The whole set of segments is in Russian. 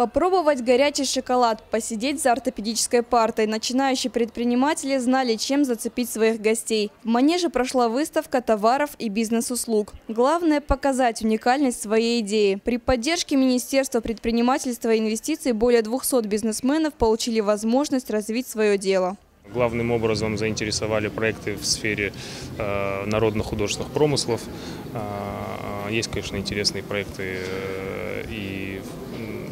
Попробовать горячий шоколад, посидеть за ортопедической партой. Начинающие предприниматели знали, чем зацепить своих гостей. В манеже прошла выставка товаров и бизнес-услуг. Главное – показать уникальность своей идеи. При поддержке Министерства предпринимательства и инвестиций более 200 бизнесменов получили возможность развить свое дело. Главным образом заинтересовали проекты в сфере народно-художественных промыслов. Есть, конечно, интересные проекты и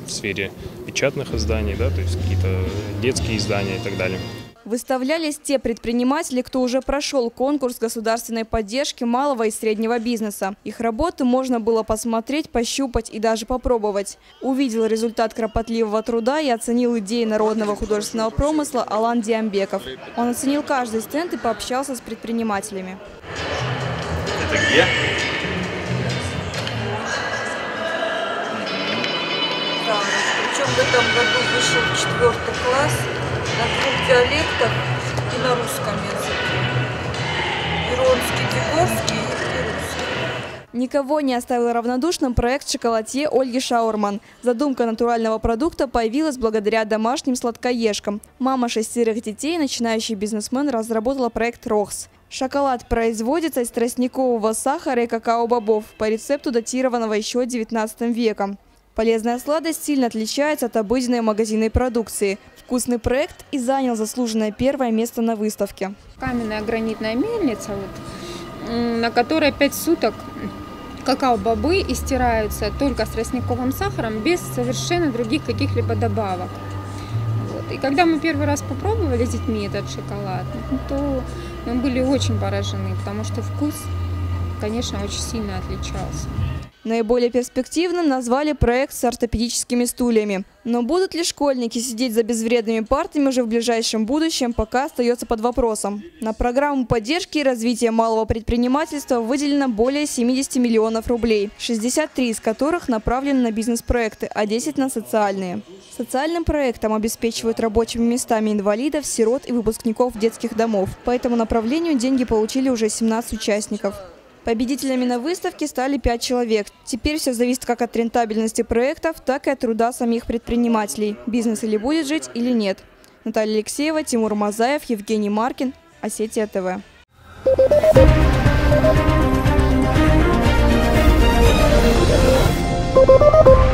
в сфере печатных изданий, да, то есть какие-то детские издания и так далее. Выставлялись те предприниматели, кто уже прошел конкурс государственной поддержки малого и среднего бизнеса. Их работы можно было посмотреть, пощупать и даже попробовать. Увидел результат кропотливого труда и оценил идеи народного художественного промысла Алан Диамбеков. Он оценил каждый стенд и пообщался с предпринимателями. Это где? Причем в этом году вышел 4 класс на 2 диалектах и на русском языке. Иронский, дегорский и русский. Никого не оставил равнодушным проект шоколадье Ольги Шаурман. Задумка натурального продукта появилась благодаря домашним сладкоежкам. Мама 6 детей, начинающий бизнесмен, разработала проект «Рохс». Шоколад производится из тростникового сахара и какао-бобов по рецепту, датированного еще XIX веком. Полезная сладость сильно отличается от обыденной магазинной продукции. Вкусный проект и занял заслуженное первое место на выставке. Каменная гранитная мельница, на которой 5 суток какао-бобы истираются только с тростниковым сахаром, без совершенно других каких-либо добавок. И когда мы первый раз попробовали с детьми этот шоколад, то мы были очень поражены, потому что вкус, конечно, очень сильно отличался. Наиболее перспективным назвали проект с ортопедическими стульями. Но будут ли школьники сидеть за безвредными партами уже в ближайшем будущем, пока остается под вопросом. На программу поддержки и развития малого предпринимательства выделено более 70 миллионов рублей, 63 из которых направлены на бизнес-проекты, а 10 на социальные. Социальным проектом обеспечивают рабочими местами инвалидов, сирот и выпускников детских домов. По этому направлению деньги получили уже 17 участников. Победителями на выставке стали 5 человек. Теперь все зависит как от рентабельности проектов, так и от труда самих предпринимателей. Бизнес или будет жить, или нет. Наталья Алексеева, Тимур Мазаев, Евгений Маркин, Осетия ТВ. Thank you.